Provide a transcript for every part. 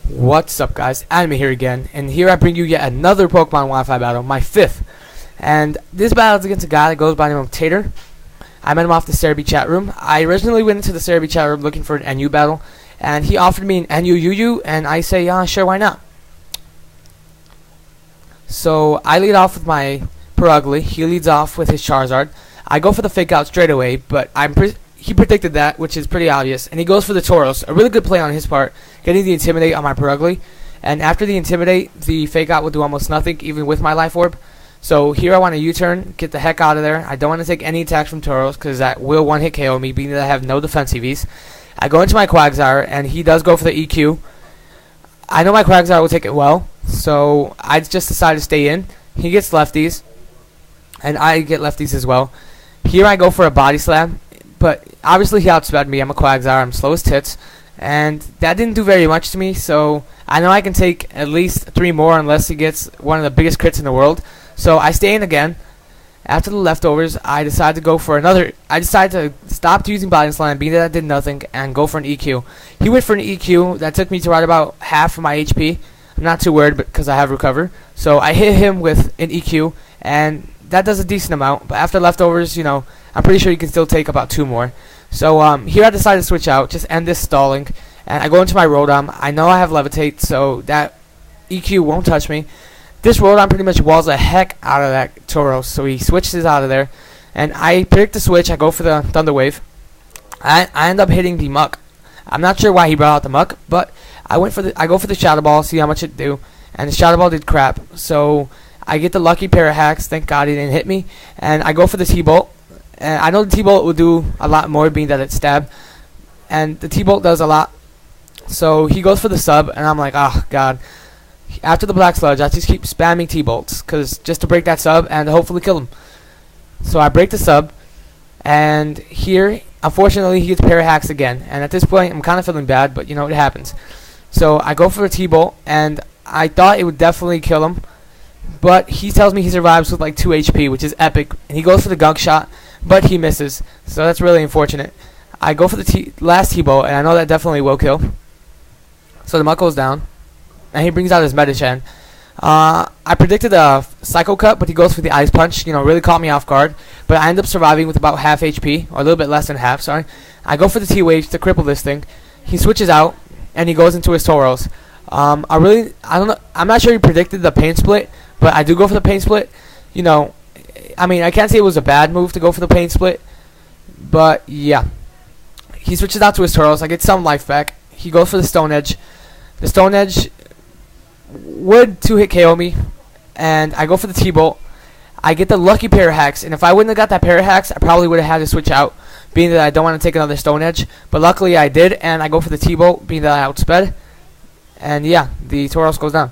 What's up, guys? Anime here again, and here I bring you yet another Pokemon Wi-Fi battle, my fifth. And this battle is against a guy that goes by the name of Tater. I met him off the Cerebi chat room. I originally went into the Cerebi chat room looking for an NU battle, and he offered me an NU UU, and I say, yeah, sure, why not? So I lead off with my Perugly. He leads off with his Charizard. I go for the fake out straight away, but he predicted that, which is pretty obvious, and he goes for the Tauros. A really good play on his part, getting the Intimidate on my Perugly. And after the Intimidate, the fake out will do almost nothing, even with my Life Orb. So here I want to U-turn, get the heck out of there. I don't want to take any attacks from Tauros, because that will one-hit KO me, being that I have no defense EVs. I go into my Quagsire, and he does go for the EQ. I know my Quagsire will take it well, so I just decide to stay in. He gets lefties, and I get lefties as well. Here I go for a Body Slam, but obviously he outsped me. I'm a Quagsire, I'm slow as tits, and that didn't do very much to me, so I know I can take at least 3 more unless he gets one of the biggest crits in the world. So I stay in again. After the leftovers, I decide to go for another. I decide to stop using Body Slam, being that I did nothing, and go for an EQ. He went for an EQ that took me to right about half of my HP. I'm not too worried because I have Recover. So I hit him with an EQ, and that does a decent amount. But after leftovers, I'm pretty sure you can still take about 2 more. So here I decide to switch out, just end this stalling, and I go into my Rotom. I know I have Levitate, so that EQ won't touch me. This Rotom pretty much walls the heck out of that Tauros, so he switches out of there. And I predict the switch, I go for the Thunder Wave. I end up hitting the Muck. I'm not sure why he brought out the Muck, but I go for the Shadow Ball, see how much it do. And the Shadow Ball did crap, so I get the lucky pair of hacks, thank God he didn't hit me. And I go for the T-Bolt. And I know the T-Bolt will do a lot more, being that it's stab. And the T-Bolt does a lot. So he goes for the sub, and I'm like, oh god. After the Black Sludge, I just keep spamming T-Bolts, just to break that sub and hopefully kill him. So I break the sub, and here, unfortunately, he gets pair of hacks again. And at this point, I'm kind of feeling bad, but it happens. So I go for a T-Bolt, and I thought it would definitely kill him. But he tells me he survives with like 2 HP, which is epic. And he goes for the Gunk Shot, but he misses. So that's really unfortunate. I go for the last T-Bolt, and I know that definitely will kill. So the Muck goes down, and he brings out his Metachan. I predicted a Psycho Cut, but he goes for the Ice Punch. Really caught me off guard. But I end up surviving with about half HP, or a little bit less than half, sorry. I go for the T-Wave to cripple this thing. He switches out, and he goes into his Tauros. I don't know. I'm not sure he predicted the Pain Split, but I do go for the Pain Split. I can't say it was a bad move to go for the Pain Split, but yeah. He switches out to his Tauros. I get some life back. He goes for the Stone Edge. The Stone Edge would 2-hit KO me, and I go for the T-Bolt. I get the lucky pair of hacks, and if I wouldn't have got that pair of hacks, I probably would have had to switch out, being that I don't want to take another Stone Edge. But luckily I did, and I go for the T-Bolt, being that I outsped. And yeah, the Tauros goes down.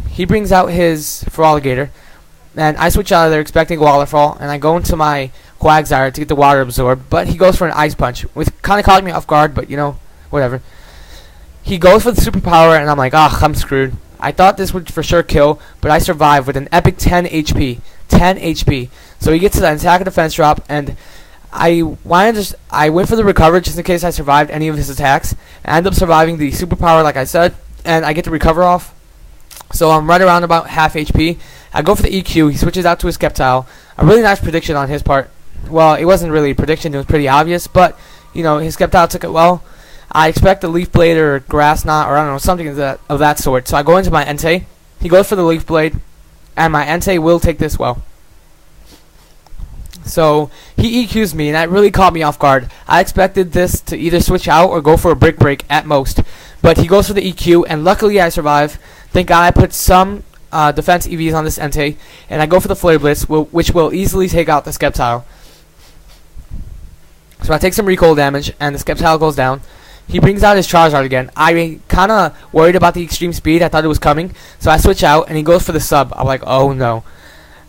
He brings out his Feraligatr, and I switch out of there expecting Waterfall, and I go into my Quagsire to get the Water Absorb, but he goes for an Ice Punch, which kind of caught me off guard, but whatever. He goes for the Superpower, and I'm like, I'm screwed. I thought this would for sure kill, but I survived with an epic 10 HP. 10 HP. So he gets to the attack and defense drop, and I went for the Recover just in case I survived any of his attacks. I end up surviving the Superpower, like I said, and I get the Recover off. So I'm right around about half HP. I go for the EQ. He switches out to his Sceptile. A really nice prediction on his part. Well, it wasn't really a prediction. It was pretty obvious, but his Sceptile took it well. I expect a Leaf Blade or Grass Knot, or I don't know, something of that sort. So I go into my Entei. He goes for the Leaf Blade, and my Entei will take this well. So he EQs me, and that really caught me off guard. I expected this to either switch out or go for a Brick Break at most. But he goes for the EQ, and luckily I survive. Thank God I put some defense EVs on this Entei, and I go for the Flare Blitz, which will easily take out the Sceptile. So I take some recoil damage, and the Sceptile goes down. He brings out his Charizard again. I kind of worried about the extreme speed. I thought it was coming. So I switch out, and he goes for the sub. I'm like, oh no.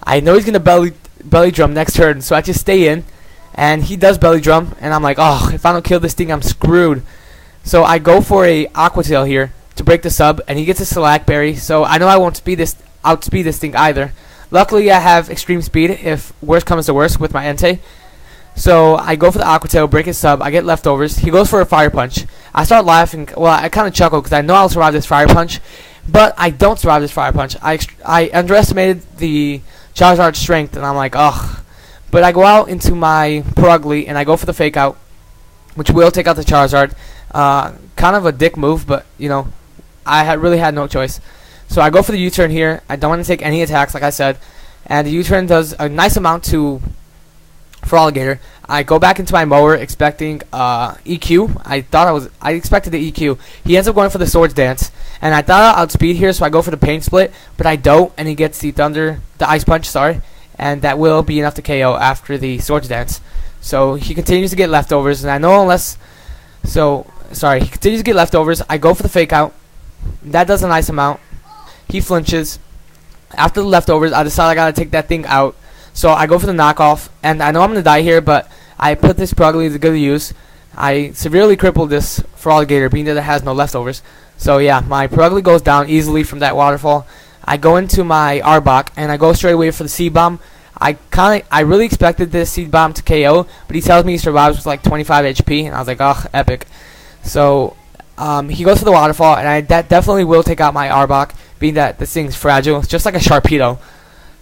I know he's going to belly drum next turn. So I just stay in, and he does belly drum. And I'm like, oh, if I don't kill this thing, I'm screwed. So I go for a Aqua Tail here to break the sub, and he gets a Slack Berry. So I know I won't outspeed this thing either. Luckily, I have extreme speed if worse comes to worse with my Entei. So I go for the Aqua Tail, break his sub, I get leftovers. He goes for a Fire Punch. I start laughing. Well, I kind of chuckle because I know I'll survive this Fire Punch, but I don't survive this Fire Punch. I underestimated the Charizard's strength, and I'm like, ugh. But I go out into my Perugly, and I go for the Fake Out, which will take out the Charizard. Kind of a dick move, but, you know, I really had no choice. So I go for the U-turn here. I don't want to take any attacks, like I said. And the U-turn does a nice amount to Feraligatr. I go back into my mower expecting EQ. I expected the EQ. He ends up going for the Swords Dance, and I thought I'd outspeed here, so I go for the Pain Split, but I don't, and he gets the Ice Punch, sorry, and that will be enough to KO after the Swords Dance. So he continues to get leftovers, and I know he continues to get leftovers. I go for the Fake Out. That does a nice amount. He flinches. After the leftovers, I decide I gotta take that thing out. So I go for the knockoff, and I know I'm going to die here, but I put this Perugly to good use. I severely crippled this Feraligatr, being that it has no leftovers. So yeah, my Perugly goes down easily from that waterfall. I go into my Arbok, and I go straight away for the Seed Bomb. I really expected this Seed Bomb to KO, but he tells me he survives with like 25 HP, and I was like, ugh, epic. So he goes for the waterfall, and that definitely will take out my Arbok, being that this thing's fragile. It's just like a Sharpedo.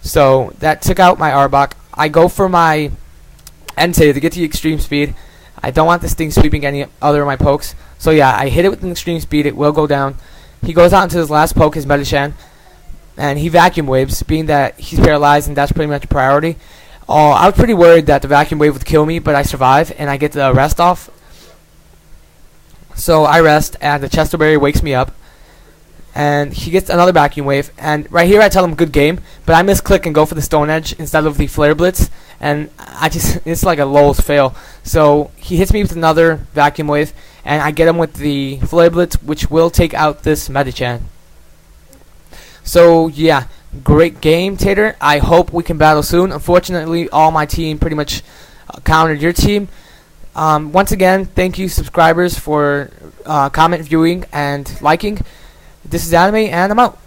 So that took out my Arbok. I go for my Entei to get the extreme speed. I don't want this thing sweeping any other of my pokes. So yeah, I hit it with an extreme speed. It will go down. He goes out into his last poke, his Metachan, and he vacuum waves, being that he's paralyzed, and that's pretty much a priority. I was pretty worried that the vacuum wave would kill me, but I survive, and I get the rest off. So I rest, and the Chesto Berry wakes me up. And he gets another vacuum wave, and right here I tell him good game, but I misclick and go for the Stone Edge instead of the Flare Blitz, and it's like a lowest fail. So he hits me with another vacuum wave, and I get him with the Flare Blitz, which will take out this Metachan. So yeah, great game, Tater. I hope we can battle soon. Unfortunately, all my team pretty much countered your team. Once again, thank you subscribers for comment, viewing, and liking. This is Anime, and I'm out.